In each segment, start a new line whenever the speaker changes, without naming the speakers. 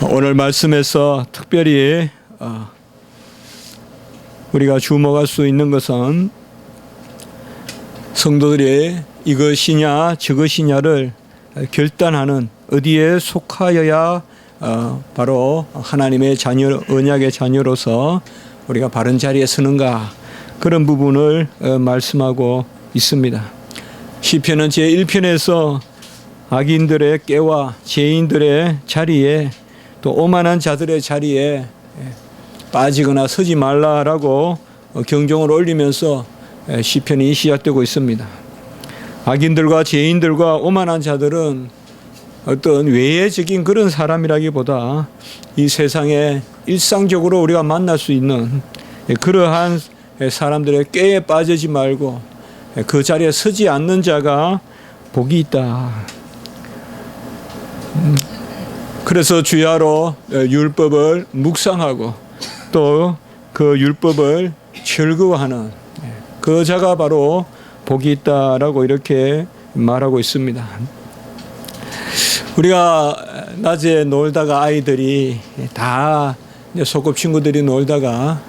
오늘 말씀에서 특별히 우리가 주목할 수 있는 것은 성도들이 이것이냐 저것이냐를 결단하는, 어디에 속하여야 바로 하나님의 자녀, 언약의 자녀로서 우리가 바른 자리에 서는가, 그런 부분을 말씀하고 있습니다. 시편은 제1편에서 악인들의 꾀와 죄인들의 자리에, 또 오만한 자들의 자리에 빠지거나 서지 말라라고 경종을 올리면서 시편이 시작되고 있습니다. 악인들과 죄인들과 오만한 자들은 어떤 외해적인 그런 사람이라기보다 이 세상에 일상적으로 우리가 만날 수 있는 그러한 사람들의 꾀에 빠지지 말고 그 자리에 서지 않는 자가 복이 있다. 그래서 주야로 율법을 묵상하고 또 그 율법을 즐거워하는 그 자가 바로 복이 있다라고 이렇게 말하고 있습니다. 우리가 낮에 놀다가 아이들이 다 소꿉친구들이 놀다가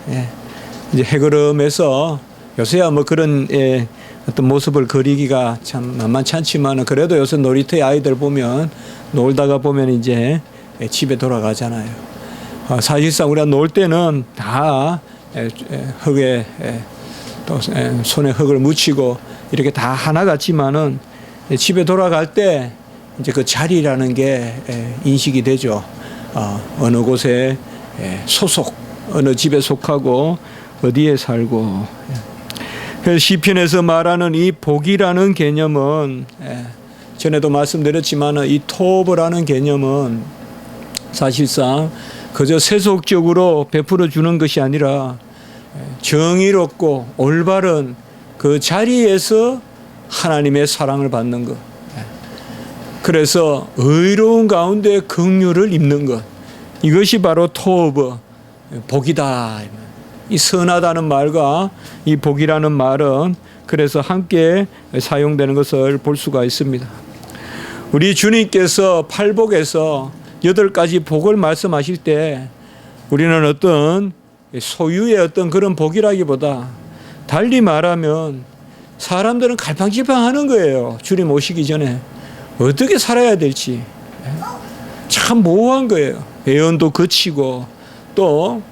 이제 해그름해서, 요새야 뭐 그런 어떤 모습을 그리기가 참 만만찮지만 그래도 요새 놀이터에 아이들 보면 놀다가 보면 이제 집에 돌아가잖아요. 사실상 우리가 놀 때는 다 흙에 또 손에 흙을 묻히고 이렇게 다 하나 같지만은 집에 돌아갈 때 이제 그 자리라는 게 인식이 되죠. 어느 곳에 소속, 어느 집에 속하고 어디에 살고. 그래서 시편에서 말하는 이 복이라는 개념은, 전에도 말씀드렸지만 이 토브라는 개념은 사실상 그저 세속적으로 베풀어 주는 것이 아니라 정의롭고 올바른 그 자리에서 하나님의 사랑을 받는 것. 그래서 의로운 가운데 긍휼을 입는 것. 이것이 바로 토브, 복이다. 이 선하다는 말과 이 복이라는 말은 그래서 함께 사용되는 것을 볼 수가 있습니다. 우리 주님께서 팔복에서 8가지 복을 말씀하실 때 우리는 어떤 소유의 어떤 그런 복이라기보다 달리 말하면 사람들은 갈팡질팡하는 거예요. 주님 오시기 전에 어떻게 살아야 될지 참 모호한 거예요. 예언도 거치고 또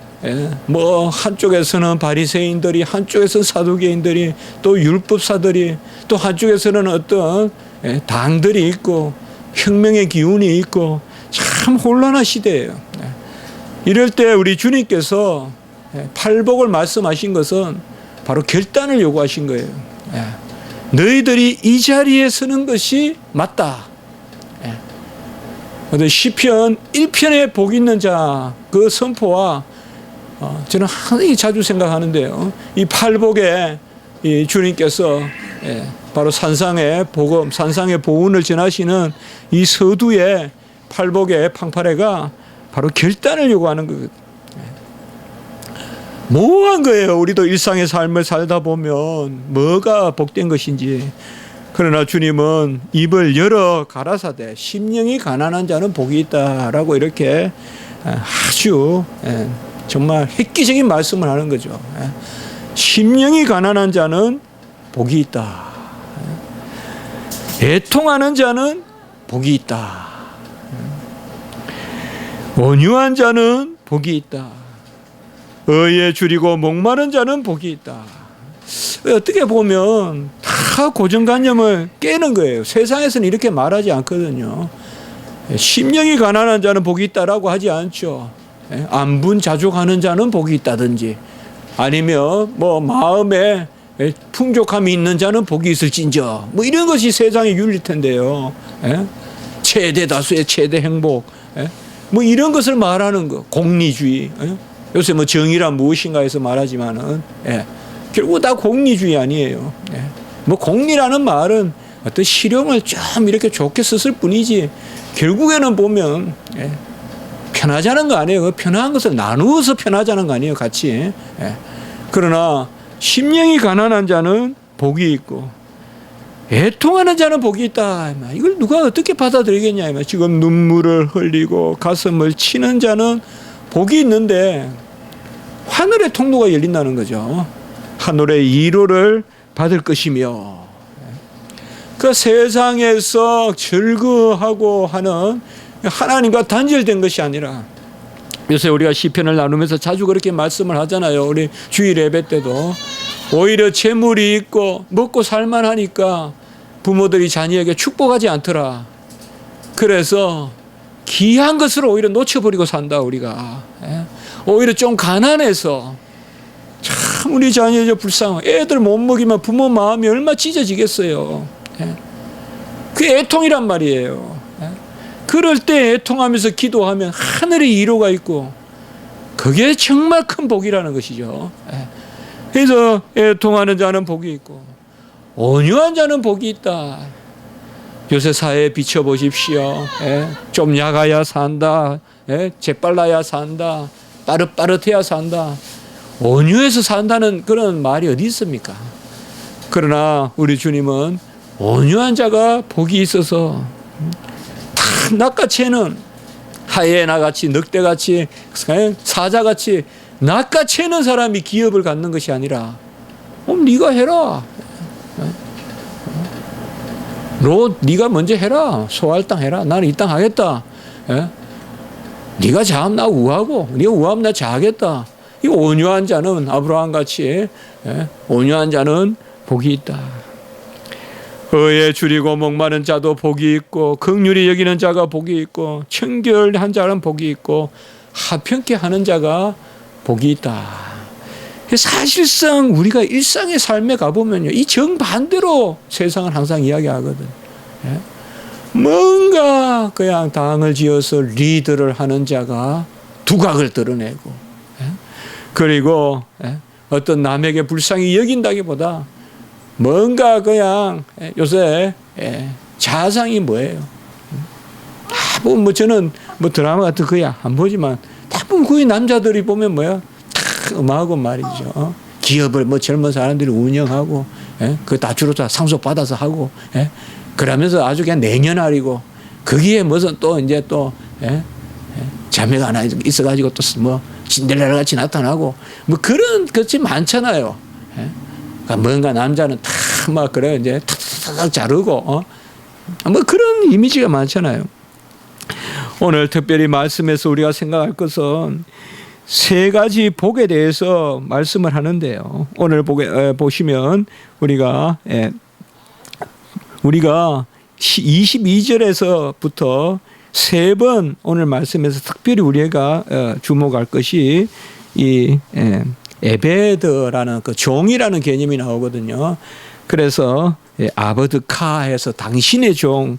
뭐 한쪽에서는 바리새인들이, 한쪽에서는 사두개인들이, 또 율법사들이, 또 한쪽에서는 어떤 당들이 있고 혁명의 기운이 있고 참 혼란한 시대예요. 이럴 때 우리 주님께서 팔복을 말씀하신 것은 바로 결단을 요구하신 거예요. 너희들이 이 자리에 서는 것이 맞다. 시편 1편에 복 있는 자 그 선포와 저는 항상 자주 생각하는데요. 이 팔복에 이 주님께서 바로 산상의 복음, 산상의 보훈을 전하시는 이 서두의 팔복의 팡파레가 바로 결단을 요구하는 거거든요. 모호한 거예요. 우리도 일상의 삶을 살다 보면 뭐가 복된 것인지. 그러나 주님은 입을 열어 가라사대 심령이 가난한 자는 복이 있다라고 이렇게 아주 정말 획기적인 말씀을 하는 거죠. 심령이 가난한 자는 복이 있다. 애통하는 자는 복이 있다. 온유한 자는 복이 있다. 의에 줄이고 목마른 자는 복이 있다. 어떻게 보면 다 고정관념을 깨는 거예요. 세상에서는 이렇게 말하지 않거든요. 심령이 가난한 자는 복이 있다라고 하지 않죠. 안분자족하는 자는 복이 있다든지, 아니면 뭐 마음에 풍족함이 있는 자는 복이 있을진저, 뭐 이런 것이 세상의 윤리 텐데요. 최대 다수의 최대 행복, 뭐 이런 것을 말하는 거. 공리주의, 요새 뭐 정의란 무엇인가 해서 말하지만은 결국 다 공리주의 아니에요. 뭐 공리라는 말은 어떤 실용을 좀 이렇게 좋게 썼을 뿐이지 결국에는 보면 편하자는 거 아니에요. 편한 것을 나누어서 편하자는 거 아니에요. 같이. 그러나 심령이 가난한 자는 복이 있고 애통하는 자는 복이 있다. 이걸 누가 어떻게 받아들이겠냐. 지금 눈물을 흘리고 가슴을 치는 자는 복이 있는데 하늘의 통로가 열린다는 거죠. 하늘의 위로를 받을 것이며, 그 세상에서 즐거워하고 하는 하나님과 단절된 것이 아니라, 요새 우리가 시편을 나누면서 자주 그렇게 말씀을 하잖아요. 우리 주일 예배 때도 오히려 재물이 있고 먹고 살만하니까 부모들이 자녀에게 축복하지 않더라. 그래서 귀한 것을 오히려 놓쳐버리고 산다 우리가. 오히려 좀 가난해서 참 우리 자녀 불쌍해. 애들 못 먹이면 부모 마음이 얼마나 찢어지겠어요. 그 애통이란 말이에요. 그럴 때 애통하면서 기도하면 하늘의 위로가 있고 그게 정말 큰 복이라는 것이죠. 그래서 애통하는 자는 복이 있고 온유한 자는 복이 있다. 요새 사회에 비춰보십시오. 좀 약아야 산다. 재빨라야 산다. 빠릇빠릇해야 산다. 온유해서 산다는 그런 말이 어디 있습니까? 그러나 우리 주님은 온유한 자가 복이 있어서 다 낚아채는 하이에나같이 늑대같이 사자같이 낚아채는 사람이 기업을 갖는 것이 아니라 네가 해라. 네가 먼저 해라. 소할당 해라. 나는 이 땅 하겠다. 네가 자하면 나 우하고 네가 우하면 나 자하겠다. 이 온유한 자는 아브라함같이 온유한 자는 복이 있다. 의에 줄이고 목마른 자도 복이 있고 긍휼히 여기는 자가 복이 있고 청결한 자는 복이 있고 하평케 하는 자가 복이 있다. 사실상 우리가 일상의 삶에 가보면요, 이 정반대로 세상은 항상 이야기하거든. 뭔가 그냥 당을 지어서 리드를 하는 자가 두각을 드러내고, 그리고 어떤 남에게 불쌍히 여긴다기보다 뭔가 그냥 요새 자상이 뭐예요? 뭐 저는 뭐 드라마 같은 거야 안 보지만 대부분 거의 남자들이 보면 뭐야? 다 음악하고 말이죠. 기업을 뭐 젊은 사람들이 운영하고, 그 다 주로 다 상속 받아서 하고, 그러면서 아주 그냥 내년알이고, 거기에 무슨 또 이제 또 자매가 하나 있어가지고 또 뭐 신데렐라 같이 나타나고 뭐 그런 것이 많잖아요. 그러니까 뭔가 남자는 다 막 그래 이제 탁탁탁 자르고 뭐 그런 이미지가 많잖아요. 오늘 특별히 말씀에서 우리가 생각할 것은 세 가지 복에 대해서 말씀을 하는데요. 오늘 보시면 우리가 22절에서부터 세 번 오늘 말씀에서 특별히 우리가 주목할 것이 이 에베드라는 그 종이라는 개념이 나오거든요. 그래서 아버드카에서 당신의 종,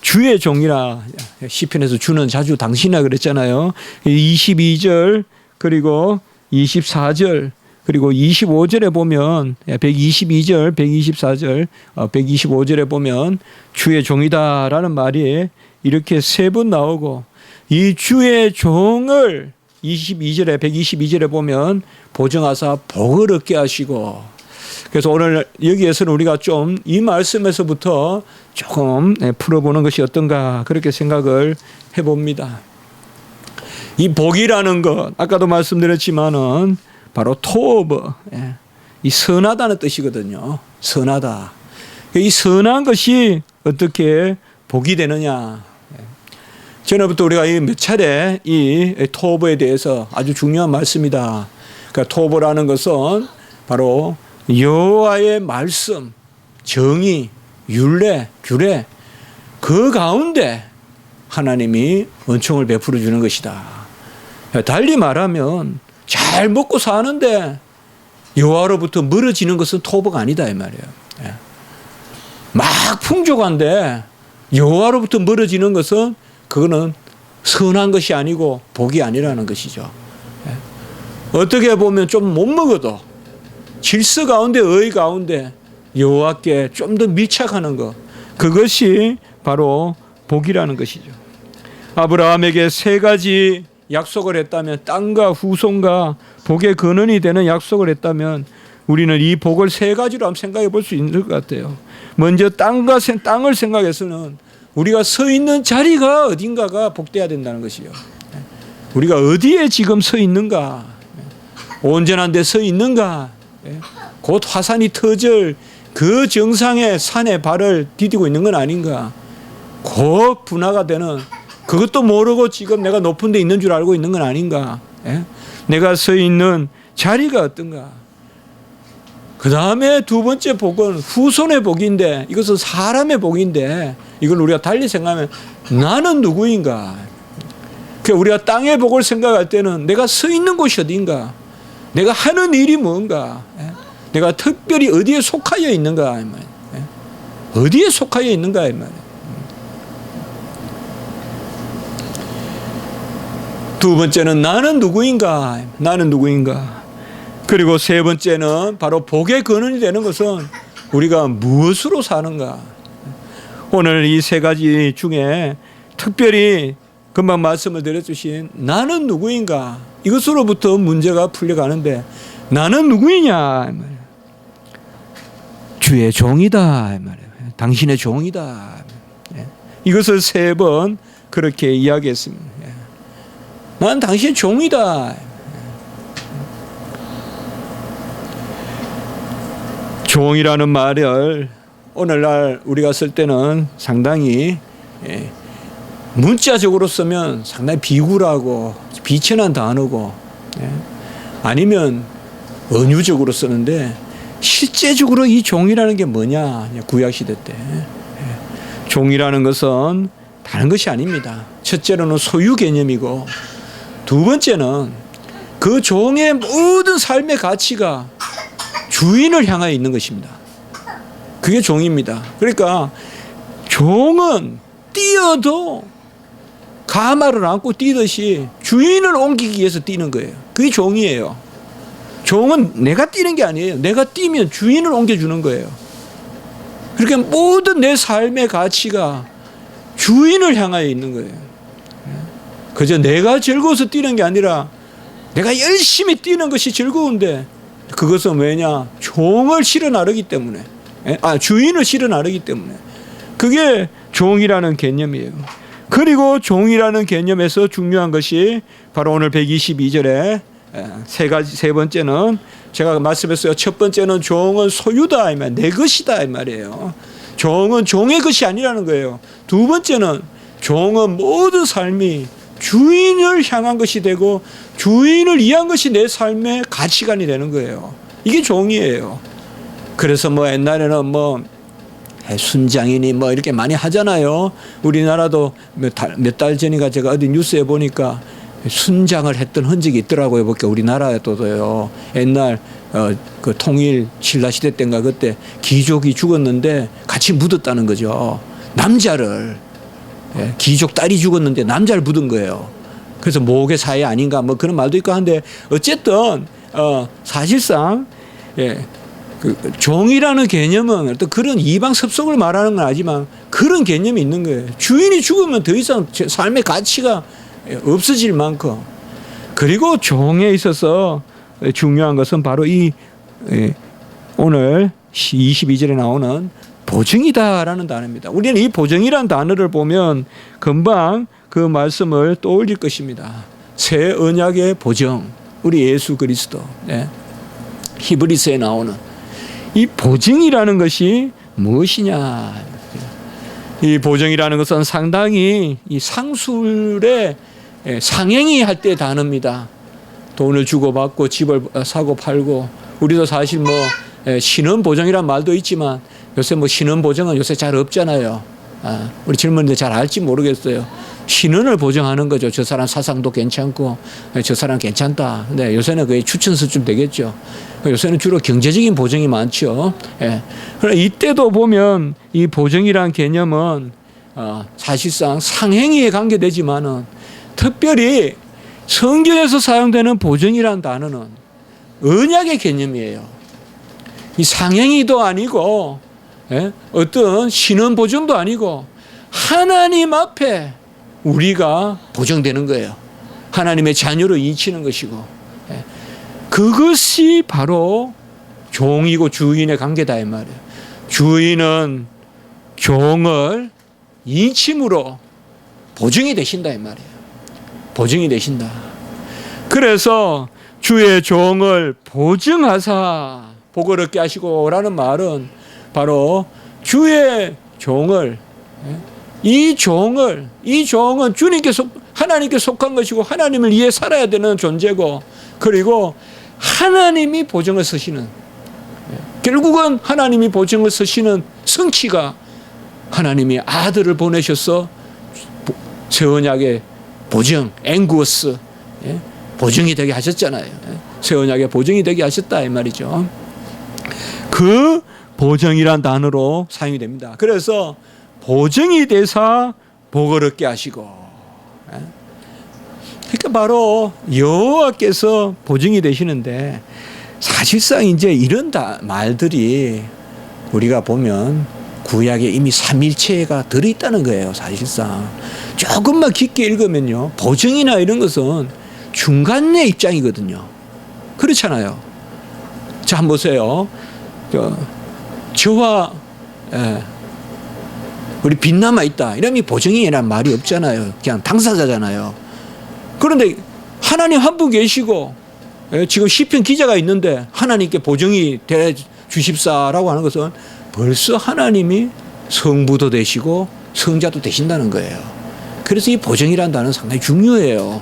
주의 종이라 시편에서 주는 자주 당신이라 그랬잖아요. 22절 그리고 24절 그리고 25절에 보면 122절, 124절, 125절에 보면 주의 종이다라는 말이 이렇게 세 번 나오고, 이 주의 종을 22절에 122절에 보면 보증하사 복을 얻게 하시고, 그래서 오늘 여기에서는 우리가 좀 이 말씀에서부터 조금 풀어보는 것이 어떤가 그렇게 생각을 해봅니다. 이 복이라는 것 아까도 말씀드렸지만은 바로 토브, 이 선하다는 뜻이거든요. 선하다. 이 선한 것이 어떻게 복이 되느냐. 전에부터 우리가 몇 차례 이 토브에 대해서 아주 중요한 말씀이다. 그러니까 토브라는 것은 바로 여호와의 말씀, 정의, 율례, 규례 그 가운데 하나님이 은총을 베풀어 주는 것이다. 달리 말하면 잘 먹고 사는데 여호와로부터 멀어지는 것은 토브가 아니다 이 말이에요. 막 풍족한데 여호와로부터 멀어지는 것은 그거는 선한 것이 아니고 복이 아니라는 것이죠. 어떻게 보면 좀 못 먹어도 질서 가운데 의 가운데 여호와께 좀 더 밀착하는 것, 그것이 바로 복이라는 것이죠. 아브라함에게 세 가지 약속을 했다면, 땅과 후손과 복의 근원이 되는 약속을 했다면 우리는 이 복을 세 가지로 한번 생각해 볼 수 있는 것 같아요. 먼저 땅을 생각해서는 우리가 서 있는 자리가 어딘가가 복돼야 된다는 것이요. 우리가 어디에 지금 서 있는가, 온전한 데 서 있는가, 곧 화산이 터질 그 정상의 산에 발을 디디고 있는 건 아닌가, 곧 분화가 되는, 그것도 모르고 지금 내가 높은 데 있는 줄 알고 있는 건 아닌가, 내가 서 있는 자리가 어떤가. 그 다음에 두 번째 복은 후손의 복인데, 이것은 사람의 복인데, 이걸 우리가 달리 생각하면 나는 누구인가. 우리가 땅의 복을 생각할 때는 내가 서 있는 곳이 어딘가, 내가 하는 일이 뭔가, 내가 특별히 어디에 속하여 있는가, 어디에 속하여 있는가. 두 번째는 나는 누구인가, 나는 누구인가. 그리고 세 번째는 바로 복의 근원이 되는 것은 우리가 무엇으로 사는가. 오늘 이 세 가지 중에 특별히 금방 말씀을 드려주신 나는 누구인가, 이것으로부터 문제가 풀려가는데, 나는 누구이냐, 주의 종이다, 당신의 종이다. 이것을 세 번 그렇게 이야기했습니다. 난 당신의 종이다. 종이라는 말을 오늘날 우리가 쓸 때는 상당히 문자적으로 쓰면 상당히 비굴하고 비천한 단어고, 아니면 은유적으로 쓰는데, 실제적으로 이 종이라는 게 뭐냐, 구약시대 때 종이라는 것은 다른 것이 아닙니다. 첫째로는 소유 개념이고, 두 번째는 그 종의 모든 삶의 가치가 주인을 향하여 있는 것입니다. 그게 종입니다. 그러니까 종은 뛰어도 가마를 안고 뛰듯이 주인을 옮기기 위해서 뛰는 거예요. 그게 종이에요. 종은 내가 뛰는 게 아니에요. 내가 뛰면 주인을 옮겨주는 거예요. 그렇게 모든 내 삶의 가치가 주인을 향하여 있는 거예요. 그저 내가 즐거워서 뛰는 게 아니라 내가 열심히 뛰는 것이 즐거운데, 그것은 왜냐? 종을 실어 나르기 때문에, 주인을 실어 나르기 때문에. 그게 종이라는 개념이에요. 그리고 종이라는 개념에서 중요한 것이 바로 오늘 122절에 세 번째는 제가 말씀했어요. 첫 번째는 종은 소유다, 이 말, 내 것이다, 이 말이에요. 종은 종의 것이 아니라는 거예요. 두 번째는 종은 모든 삶이 주인을 향한 것이 되고, 주인을 위한 것이 내 삶의 가치관이 되는 거예요. 이게 종이에요. 그래서 옛날에는 순장이니 이렇게 많이 하잖아요. 우리나라도 몇 달 전인가 제가 어디 뉴스에 보니까 순장을 했던 흔적이 있더라고요. porque 우리나라에도요. 옛날 그 통일 신라 시대 때인가 그때 귀족이 죽었는데 같이 묻었다는 거죠. 남자를, 귀족 딸이 죽었는데 남자를 묻은 거예요. 그래서 모계 사회 아닌가 그런 말도 있고 한데, 어쨌든 사실상 그 종이라는 개념은 어떤 그런 이방 습속을 말하는 건 아니지만 그런 개념이 있는 거예요. 주인이 죽으면 더 이상 삶의 가치가 없어질 만큼. 그리고 종에 있어서 중요한 것은 바로 이 오늘 22절에 나오는 보증이다라는 단어입니다. 우리는 이 보증이라는 단어를 보면 금방 그 말씀을 떠올릴 것입니다. 새 언약의 보증, 우리 예수 그리스도. 히브리서에 나오는 이 보증이라는 것이 무엇이냐. 이 보증이라는 것은 상당히 이 상술의 상행위 할 때 단어입니다. 돈을 주고받고 집을 사고 팔고, 우리도 사실 신원 보증이란 말도 있지만 요새 신원 보증은 요새 잘 없잖아요. 우리 젊은이들 잘 알지 모르겠어요. 신원을 보증하는 거죠. 저 사람 사상도 괜찮고 저 사람 괜찮다. 근데 요새는 거의 추천서쯤 되겠죠. 요새는 주로 경제적인 보증이 많죠. 그러나 이때도 보면 이 보증이란 개념은 사실상 상행위에 관계되지만은, 특별히 성경에서 사용되는 보증이란 단어는 언약의 개념이에요. 이 상행위도 아니고 어떤 신원 보증도 아니고 하나님 앞에 우리가 보증되는 거예요. 하나님의 자녀로 인치는 것이고, 그것이 바로 종이고 주인의 관계다 이 말이에요. 주인은 종을 인침으로 보증이 되신다 이 말이에요. 보증이 되신다. 그래서 주의 종을 보증하사 복을 얻게 하시고라는 말은 바로 주의 종을, 이 종은 주님께 하나님께 속한 것이고 하나님을 위해 살아야 되는 존재고, 그리고 하나님이 보증을 서시는, 결국은 하나님이 보증을 서시는 성취가 하나님이 아들을 보내셔서 새 언약의 보증, 앵구어스, 보증이 되게 하셨잖아요. 새 언약의 보증이 되게 하셨다 이 말이죠. 그 보증이란 단어로 사용이 됩니다. 그래서 보증이 되사 복을 얻게 하시고, 그러니까 바로 여호와께서 보증이 되시는데, 사실상 이제 이런 말들이 우리가 보면 구약에 이미 삼일체가 들어있다는 거예요. 사실상 조금만 깊게 읽으면요, 보증이나 이런 것은 중간의 입장이거든요. 그렇잖아요. 자, 한번 보세요. 저와 우리 빚남아 있다 이러면 보증이란 말이 없잖아요. 그냥 당사자잖아요. 그런데 하나님 한 분 계시고, 지금 시편 기자가 있는데 하나님께 보증이 돼 주십사라고 하는 것은 벌써 하나님이 성부도 되시고 성자도 되신다는 거예요. 그래서 이 보증이라는 단어는 상당히 중요해요.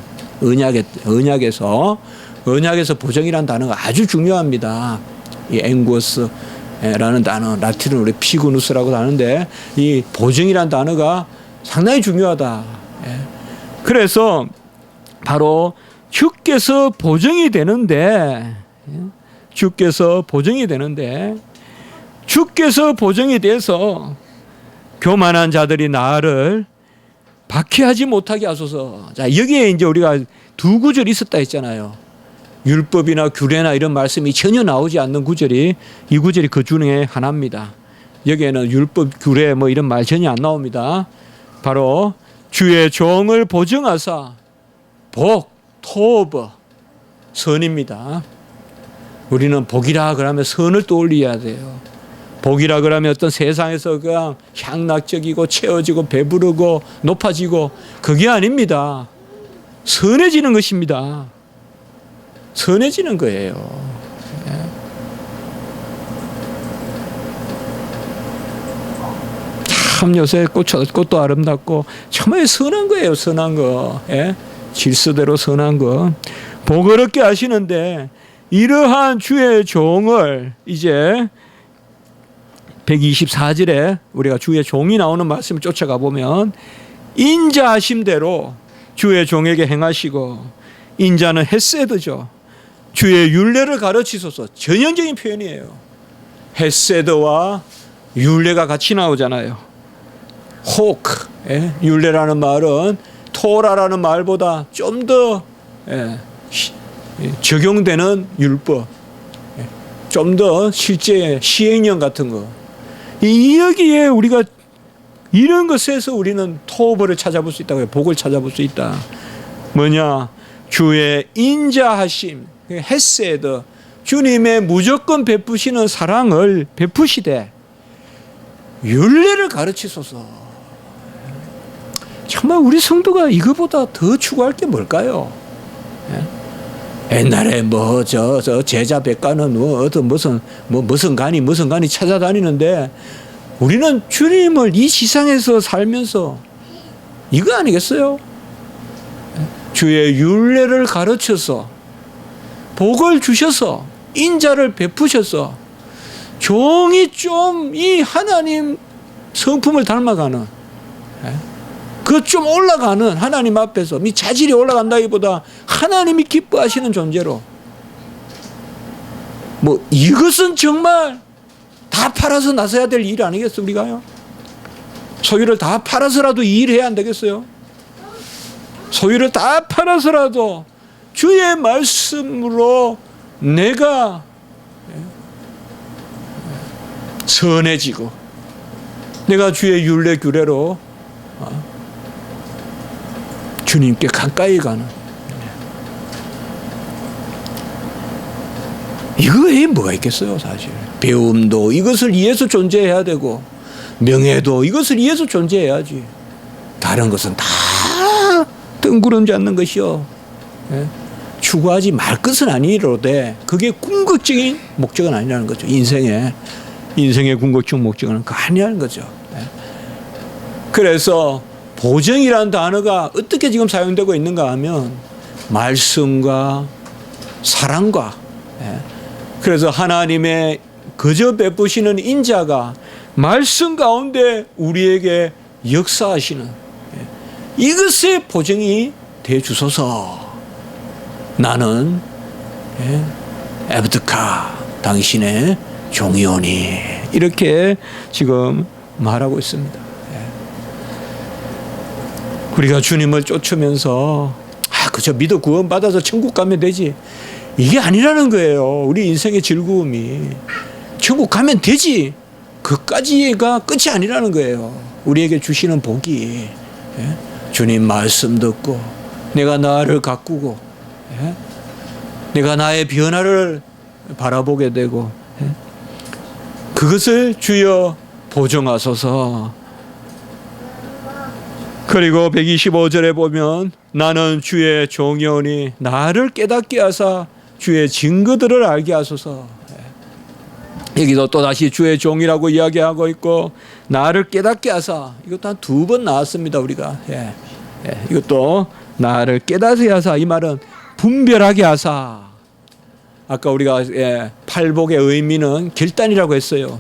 언약에서 보증이라는 단어가 아주 중요합니다. 이 앵구어스라는 단어, 라틴은 우리 피그누스라고 하는데, 이 보증이라는 단어가 상당히 중요하다. 그래서 바로 주께서 보증이 되는데, 주께서 보증이 돼서 교만한 자들이 나를 박해하지 못하게 하소서. 자, 여기에 이제 우리가 두 구절이 있었다 했잖아요. 율법이나 규례나 이런 말씀이 전혀 나오지 않는 구절이, 이 구절이 그 중에 하나입니다. 여기에는 율법, 규례 뭐 이런 말 전혀 안 나옵니다. 바로 주의 종을 보증하사 복, 토브, 선입니다. 우리는 복이라 그러면 선을 떠올려야 돼요. 복이라 그러면 어떤 세상에서 그냥 향락적이고 채워지고 배부르고 높아지고, 그게 아닙니다. 선해지는 것입니다. 선해지는 거예요. 참 요새 꽃도 아름답고 정말 선한 거예요. 선한 거. 질서대로 선한 거. 복을 얻게 하시는데, 이러한 주의 종을 이제 124절에 우리가 주의 종이 나오는 말씀을 쫓아가 보면, 인자하심대로 주의 종에게 행하시고, 인자는 헤세드죠. 주의 율례를 가르치소서. 전형적인 표현이에요. 헤세드와 율례가 같이 나오잖아요. 호크, 율례라는 말은 토라라는 말보다 좀 더 적용되는 율법, 좀 더 실제 시행령 같은 거. 여기에 우리가 이런 것에서 우리는 토벌을 찾아볼 수 있다고요. 복을 찾아볼 수 있다. 뭐냐? 주의 인자하심, 헤세드, 주님의 무조건 베푸시는 사랑을 베푸시되 율례를 가르치소서. 정말 우리 성도가 이거보다 더 추구할 게 뭘까요? 옛날에 저 제자 백가는 무슨 간이 찾아다니는데, 우리는 주님을 이 지상에서 살면서 이거 아니겠어요? 주의 율례를 가르쳐서 복을 주셔서 인자를 베푸셔서 종이 좀 이 하나님 성품을 닮아가는, 그 좀 올라가는, 하나님 앞에서 이 자질이 올라간다기보다 하나님이 기뻐하시는 존재로, 뭐 이것은 정말 다 팔아서 나서야 될 일 아니겠어 우리가요? 소유를 다 팔아서라도 이 일을 해야 안 되겠어요? 소유를 다 팔아서라도 주의 말씀으로 내가 선해지고, 내가 주의 율례 규례로 주님께 가까이 가는, 이거 외에 뭐가 있겠어요, 사실. 배움도 이것을 위해서 존재해야 되고, 명예도 이것을 위해서 존재해야지. 다른 것은 다 뜬구름 잡는 것이요. 예? 추구하지 말 것은 아니로되 그게 궁극적인 목적은 아니라는 거죠. 인생의 궁극적 목적은 그거 아니라는 거죠. 예? 그래서 보정이라는 단어가 어떻게 지금 사용되고 있는가 하면 말씀과 사랑과, 예? 그래서 하나님의 거저 베푸시는 인자가 말씀 가운데 우리에게 역사하시는, 예? 이것의 보정이 되 주소서. 나는, 예? 에브드카 당신의 종이오니, 이렇게 지금 말하고 있습니다. 예. 우리가 주님을 쫓으면서 그저 믿어 구원받아서 천국 가면 되지, 이게 아니라는 거예요. 우리 인생의 즐거움이 천국 가면 되지, 그까지가 끝이 아니라는 거예요. 우리에게 주시는 복이, 예? 주님 말씀 듣고 내가 나를 가꾸고, 예? 내가 나의 변화를 바라보게 되고, 예? 그것을 주여 보정하소서. 그리고 125절에 보면 나는 주의 종이오니 나를 깨닫게 하사 주의 증거들을 알게 하소서. 여기도 또다시 주의 종이라고 이야기하고 있고, 나를 깨닫게 하사, 이것도 한 2번 나왔습니다, 우리가. 예. 예. 이것도 나를 깨닫게 하사, 이 말은 분별하게 하사. 아까 우리가, 예, 팔복의 의미는 결단이라고 했어요.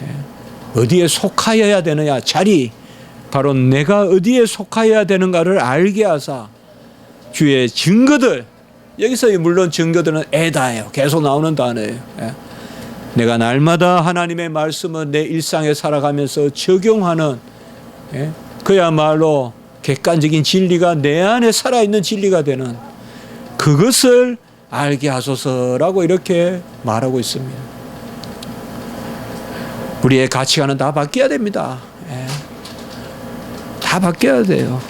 예. 어디에 속하여야 되느냐, 자리, 바로 내가 어디에 속하여야 되는가를 알게 하사 주의 증거들, 여기서 물론 증거들은 에다예요. 계속 나오는 단어예요. 예. 내가 날마다 하나님의 말씀을 내 일상에 살아가면서 적용하는, 예, 그야말로 객관적인 진리가 내 안에 살아있는 진리가 되는 그것을 알게 하소서라고 이렇게 말하고 있습니다. 우리의 가치관은 다 바뀌어야 됩니다. 예. 다 바뀌어야 돼요.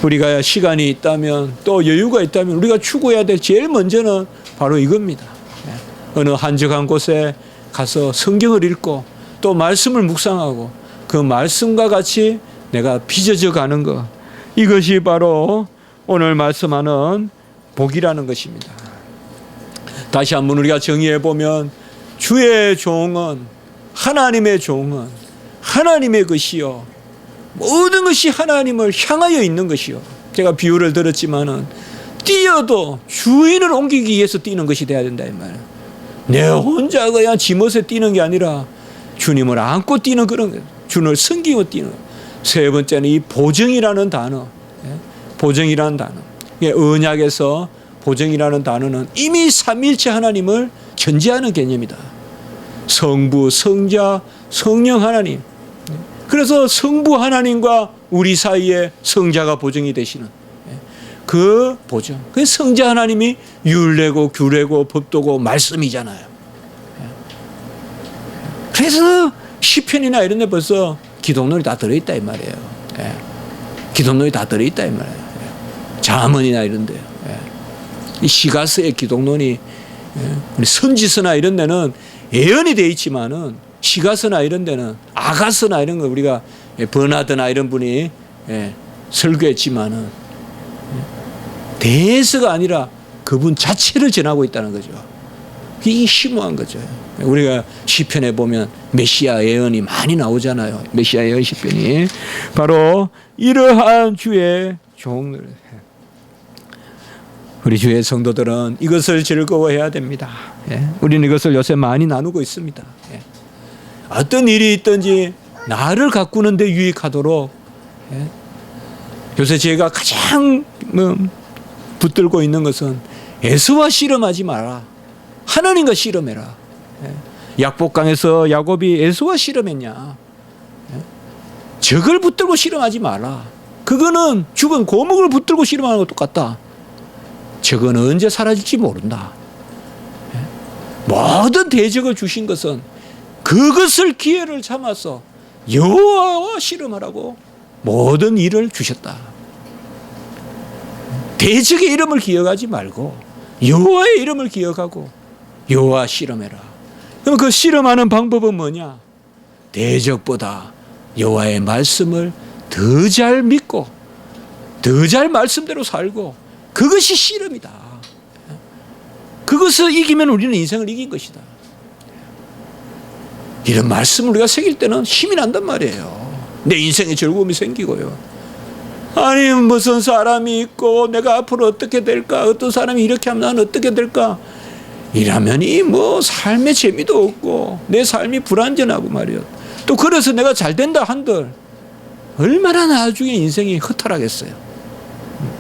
우리가 시간이 있다면, 또 여유가 있다면 우리가 추구해야 될 제일 먼저는 바로 이겁니다. 예. 어느 한적한 곳에 가서 성경을 읽고 또 말씀을 묵상하고 그 말씀과 같이 내가 빚어져 가는 것, 이것이 바로 오늘 말씀하는 복이라는 것입니다. 다시 한번 우리가 정의해 보면 주의 종은, 하나님의 종은 하나님의 것이요, 모든 것이 하나님을 향하여 있는 것이요. 제가 비유를 들었지만은 뛰어도 주인을 옮기기 위해서 뛰는 것이 돼야 된다, 이 말이에요. 내 혼자 그냥 지멋에 뛰는 게 아니라 주님을 안고 뛰는 그런 거예요. 주님을 섬기고 뛰는 거예요. 세 번째는 이 보정이라는 단어, 보정이라는 단어. 언약에서 보정이라는 단어는 이미 삼위일체 하나님을 전제하는 개념이다. 성부, 성자, 성령 하나님. 그래서 성부 하나님과 우리 사이에 성자가 보정이 되시는 그 보정. 그 성자 하나님이 율례고 규례고 법도고 말씀이잖아요. 그래서 시편이나 이런 데 벌써 기독론이 다 들어있다 이 말이에요. 기독론이 다 들어있다 이 말이에요. 잠언이나 이런 데요. 이 시가서의 기독론이, 우리 선지서나 이런 데는 예언이 되어 있지만은 시가서나 이런 데는, 아가서나 이런 거 우리가 버나드나 이런 분이 설교했지만은 대서가 아니라 그분 자체를 전하고 있다는 거죠. 이게 심오한 거죠. 우리가 시편에 보면 메시아 예언이 많이 나오잖아요. 메시아 예언 시편이 바로 이러한 주의 종들, 우리 주의 성도들은 이것을 즐거워해야 됩니다. 우리는 이것을 요새 많이 나누고 있습니다. 어떤 일이 있든지 나를 가꾸는 데 유익하도록, 요새 제가 가장 붙들고 있는 것은 에서와 씨름하지 마라. 하나님과 씨름해라. 약복강에서 야곱이 에서와 씨름했냐. 적을 붙들고 씨름하지 마라. 그거는 죽은 고목을 붙들고 씨름하는 것 똑같다. 적은 언제 사라질지 모른다. 모든 대적을 주신 것은 그것을 기회를 삼아서 여호와와 씨름하라고 모든 일을 주셨다. 대적의 이름을 기억하지 말고 여호와의 이름을 기억하고 여호와 씨름해라. 그럼 그 씨름하는 방법은 뭐냐? 대적보다 여호와의 말씀을 더 잘 믿고 더 잘 말씀대로 살고, 그것이 씨름이다. 그것을 이기면 우리는 인생을 이긴 것이다. 이런 말씀을 우리가 새길 때는 힘이 난단 말이에요. 내 인생에 즐거움이 생기고요. 아니 무슨 사람이 있고 내가 앞으로 어떻게 될까, 어떤 사람이 이렇게 하면 나는 어떻게 될까, 이러면이 뭐 삶의 재미도 없고 내 삶이 불완전하고 말이에요. 또 그래서 내가 잘 된다 한들 얼마나 나중에 인생이 허탈하겠어요.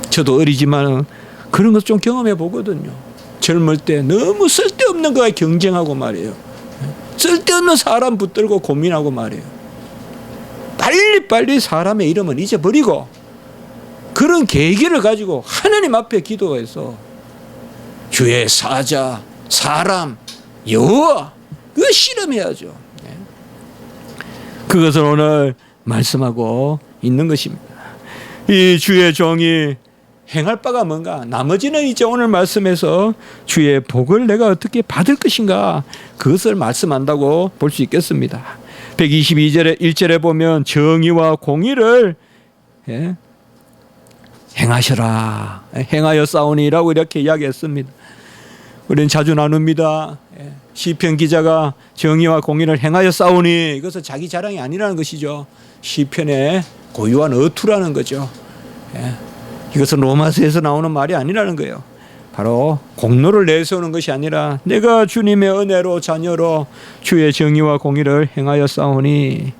저도 어리지만 그런 것 좀 경험해 보거든요. 젊을 때 너무 쓸데없는 거에 경쟁하고 말이에요. 쓸데없는 사람 붙들고 고민하고 말이에요. 빨리빨리 사람의 이름을 잊어버리고 그런 계기를 가지고 하나님 앞에 기도해서 주의 사자, 사람, 여호와, 그거 실험해야죠. 그것을 오늘 말씀하고 있는 것입니다. 이 주의 종이 행할 바가 뭔가? 나머지는 이제 오늘 말씀에서 주의 복을 내가 어떻게 받을 것인가, 그것을 말씀한다고 볼 수 있겠습니다. 122절에 1절에 보면 정의와 공의를 행하셔라, 행하여 싸우니라고 이렇게 이야기했습니다. 우리는 자주 나눕니다. 시편 기자가 정의와 공의를 행하여 싸우니, 이것은 자기 자랑이 아니라는 것이죠. 시편의 고유한 어투라는 거죠. 이것은 로마서에서 나오는 말이 아니라는 거예요. 바로 공로를 내세우는 것이 아니라 내가 주님의 은혜로 자녀로 주의 정의와 공의를 행하여 싸우니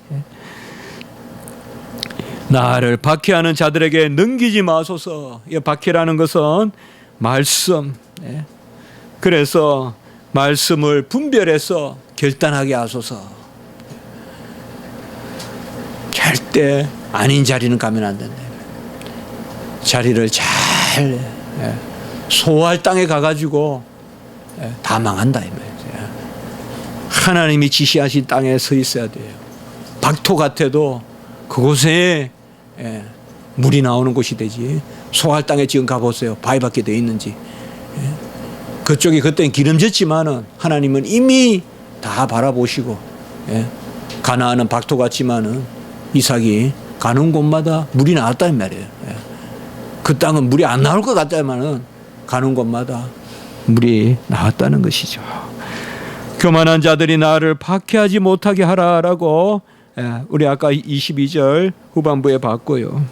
나를 박해하는 자들에게 넘기지 마소서. 이 박해라는 것은 말씀. 그래서 말씀을 분별해서 결단하게 하소서. 절대 아닌 자리는 가면 안 된다. 자리를 잘 소할 땅에 가가지고 다 망한다 이 말이에요. 하나님이 지시하신 땅에 서 있어야 돼요. 박토 같아도 그곳에 물이 나오는 곳이 되지. 소할 땅에 지금 가보세요. 바위밖에 돼 있는지. 그쪽이 그때는 기름졌지만은 하나님은 이미 다 바라보시고, 가나안은 박토 같지만은 이삭이 가는 곳마다 물이 나왔다는 말이에요. 그 땅은 물이 안 나올 것 같다면은 가는 곳마다 물이 나왔다는 것이죠. 교만한 자들이 나를 박해하지 못하게 하라라고 우리 아까 22절 후반부에 봤고요.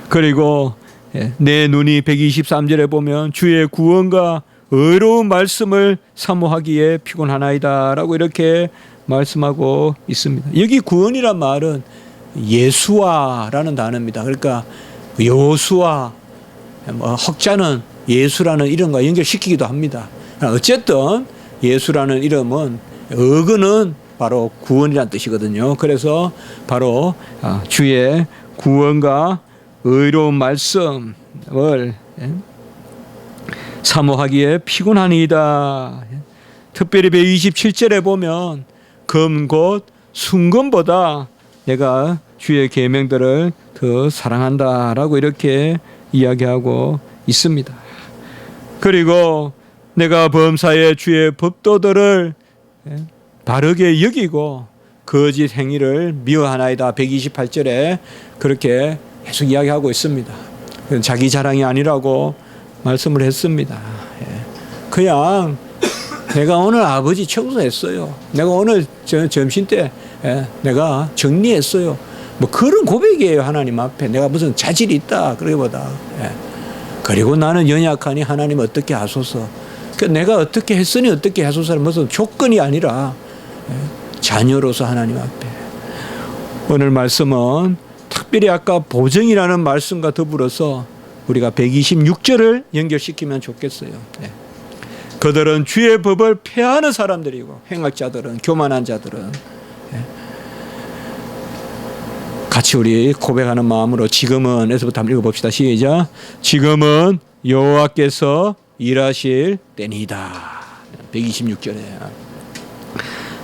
그리고 내 눈이 123절에 보면 주의 구원과 의로운 말씀을 사모하기에 피곤하나이다 라고 이렇게 말씀하고 있습니다. 여기 구원이란 말은 예수와라는 단어입니다. 그러니까 여호수아, 혹자는 예수라는 이름과 연결시키기도 합니다. 어쨌든 예수라는 이름은 어근은 바로 구원이라는 뜻이거든요. 그래서 바로 주의 구원과 의로운 말씀을 사모하기에 피곤하니이다. 특별히 127절에 보면 금 곧 순금보다 내가 주의 계명들을 더 사랑한다라고 이렇게 이야기하고 있습니다. 그리고 내가 범사에 주의 법도들을 바르게 여기고 거짓 행위를 미워하나이다. 128절에 그렇게 계속 이야기하고 있습니다. 자기 자랑이 아니라고 말씀을 했습니다. 그냥 내가 오늘 아버지 청소했어요. 내가 오늘 점심 때 내가 정리했어요. 뭐 그런 고백이에요. 하나님 앞에 내가 무슨 자질이 있다 그러기보다. 그리고 나는 연약하니 하나님 어떻게 하소서. 내가 어떻게 했으니 어떻게 하소서는 무슨 조건이 아니라 자녀로서 하나님 앞에. 오늘 말씀은 특별히 아까 보증이라는 말씀과 더불어서 우리가 126절을 연결시키면 좋겠어요. 그들은 주의 법을 폐하는 사람들이고 행악자들은, 교만한 자들은. 같이 우리 고백하는 마음으로 지금은 에서부터 한번 읽어봅시다. 시작. 지금은 여호와께서 일하실 때니이다. 126절에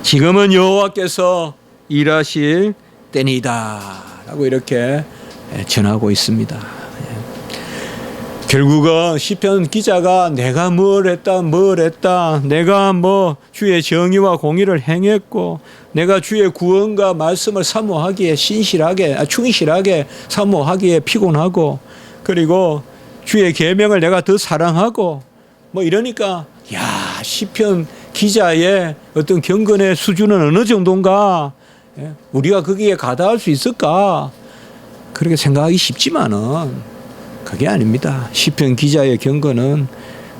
지금은 여호와께서 일하실 때니이다 라고 이렇게 전하고 있습니다. 결국은 시편 기자가 내가 뭘 했다, 내가 뭐 주의 정의와 공의를 행했고, 내가 주의 구원과 말씀을 사모하기에 충실하게 사모하기에 피곤하고, 그리고 주의 계명을 내가 더 사랑하고, 뭐 이러니까 야, 시편 기자의 어떤 경건의 수준은 어느 정도인가? 우리가 거기에 가다할 수 있을까? 그렇게 생각하기 쉽지만은 그게 아닙니다. 시편 기자의 경건은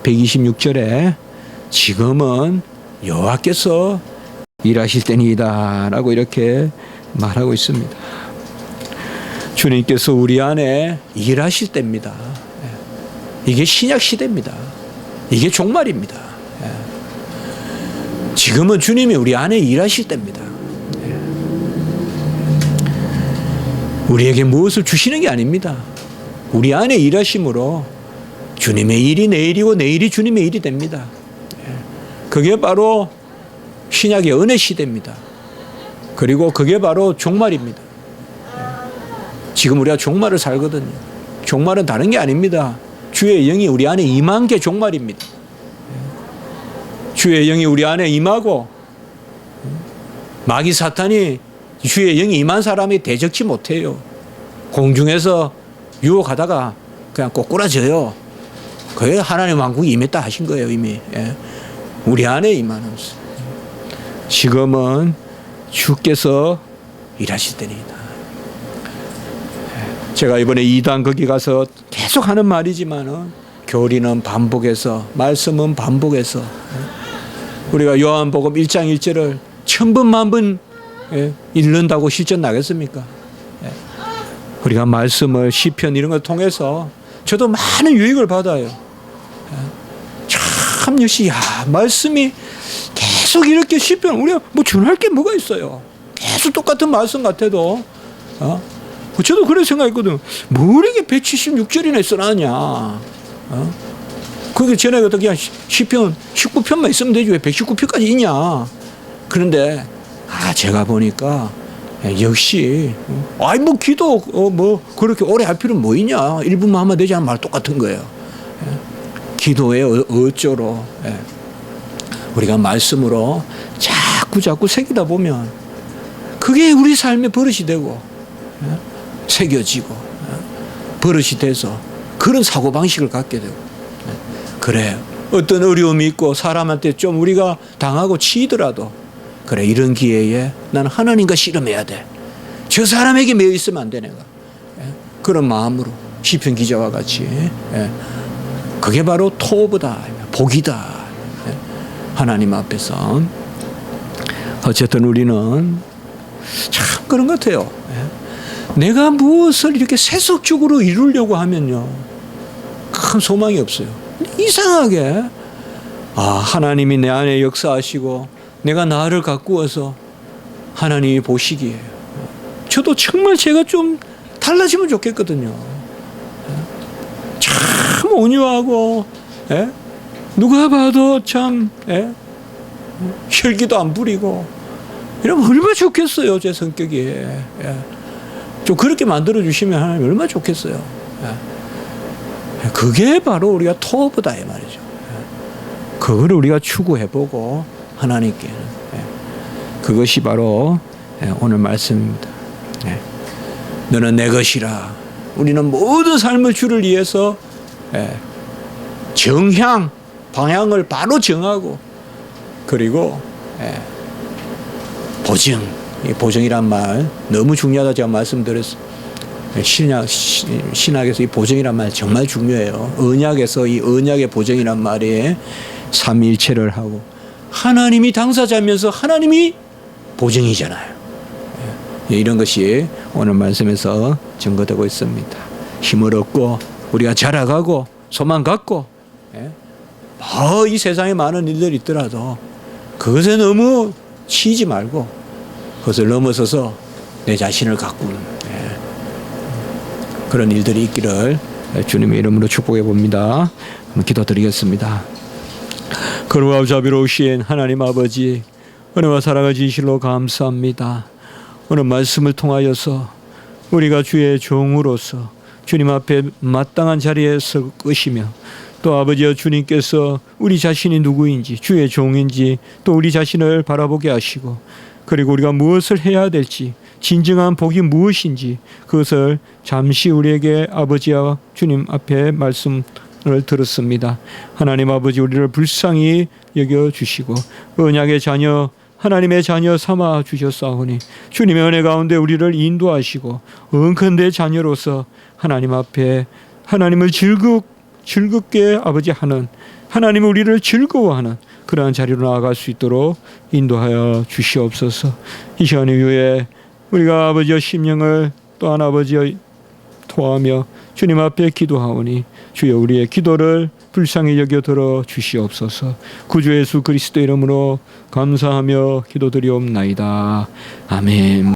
126절에 지금은 여호와께서 일하실 때니이다라고 이렇게 말하고 있습니다. 주님께서 우리 안에 일하실 때입니다. 이게 신약 시대입니다. 이게 종말입니다. 지금은 주님이 우리 안에 일하실 때입니다. 우리에게 무엇을 주시는 게 아닙니다. 우리 안에 일하심으로 주님의 일이 내 일이고 내 일이 주님의 일이 됩니다. 그게 바로 신약의 은혜 시대입니다. 그리고 그게 바로 종말입니다. 지금 우리가 종말을 살거든요. 종말은 다른 게 아닙니다. 주의 영이 우리 안에 임한 게 종말입니다. 주의 영이 우리 안에 임하고 마귀 사탄이 주의 영이 임한 사람이 대적지 못해요. 공중에서 유혹하다가 그냥 꼬꾸라져요. 그게 하나님 왕국이 임했다 하신 거예요, 이미. 우리 안에 임하는 것은. 지금은 주께서 일하실 때입니다. 제가 이번에 2단 거기 가서 계속 하는 말이지만은 교리는 반복해서, 말씀은 반복해서, 우리가 요한복음 1장 1절을 1000번 만번 읽는다고 실전 나겠습니까? 우리가 말씀을 시편 이런 걸 통해서 저도 많은 유익을 받아요. 참 역시 말씀이 계속 이렇게 시편 우리가 뭐 준할 게 뭐가 있어요. 계속 똑같은 말씀 같아도 저도 그런 생각했거든요. 뭐 이렇게 176절이나 써놨냐. 그게 전에 어떻게 시편 19편만 있으면 되지 왜 119편까지 있냐. 그런데 제가 보니까 역시 뭐 기도 뭐 그렇게 오래 할 필요는 뭐 있냐. 1분만 하면 되지 않은 말 똑같은 거예요. 기도에 어쩌로 우리가 말씀으로 자꾸 새기다 보면 그게 우리 삶의 버릇이 되고 새겨지고 버릇이 돼서 그런 사고방식을 갖게 되고 그래요. 어떤 어려움이 있고 사람한테 좀 우리가 당하고 치이더라도 그래 이런 기회에 나는 하나님과 씨름해야 돼. 저 사람에게 매여 있으면 안 돼 내가. 그런 마음으로 시편 기자와 같이 그게 바로 토브다 복이다. 하나님 앞에서 어쨌든 우리는 참 그런 것 같아요. 내가 무엇을 이렇게 세속적으로 이루려고 하면요 큰 소망이 없어요. 이상하게 하나님이 내 안에 역사하시고 내가 나를 가꾸어서 하나님이 보시기에 저도 정말 제가 좀 달라지면 좋겠거든요. 참 온유하고 누가 봐도 참 혈기도 안 부리고 이러면 얼마나 좋겠어요. 제 성격이 좀 그렇게 만들어 주시면 하나님 얼마나 좋겠어요. 그게 바로 우리가 토브다 이 말이죠. 그거를 우리가 추구해보고 하나님께는 그것이 바로 오늘 말씀입니다. 너는 내 것이라. 우리는 모든 삶의 주를 위해서 방향을 바로 정하고 그리고 보증. 이 보증이란 말 너무 중요하다 제가 말씀드렸어요. 신학에서 이 보증이란 말 정말 중요해요. 언약에서 이 언약의 보증이란 말이 삼위일체를 하고 하나님이 당사자면서 하나님이 보증이잖아요. 이런 것이 오늘 말씀에서 증거되고 있습니다. 힘을 얻고 우리가 자라가고 소망 갖고 이 세상에 많은 일들이 있더라도 그것에 너무 치이지 말고 그것을 넘어서서 내 자신을 가꾸는 그런 일들이 있기를 주님의 이름으로 축복해 봅니다. 한번 기도드리겠습니다. 거룩하고 자비로우신 하나님 아버지 은혜와 사랑을 진실로 감사합니다. 오늘 말씀을 통하여서 우리가 주의 종으로서 주님 앞에 마땅한 자리에 서 것이며 또 아버지여 주님께서 우리 자신이 누구인지 주의 종인지 또 우리 자신을 바라보게 하시고 그리고 우리가 무엇을 해야 될지 진정한 복이 무엇인지 그것을 잠시 우리에게 아버지와 주님 앞에 말씀을 들었습니다. 하나님 아버지 우리를 불쌍히 여겨주시고 언약의 자녀 하나님의 자녀 삼아 주셨사오니 주님의 은혜 가운데 우리를 인도하시고 은컨대 자녀로서 하나님 앞에 하나님을 즐겁게 아버지 하는 하나님이 우리를 즐거워하는 그러한 자리로 나아갈 수 있도록 인도하여 주시옵소서. 이 시간 이후에 우리가 아버지의 심령을 또한 아버지의 토하며 주님 앞에 기도하오니 주여 우리의 기도를 불쌍히 여겨 들어 주시옵소서. 구주 예수 그리스도 이름으로 감사하며 기도드리옵나이다. 아멘.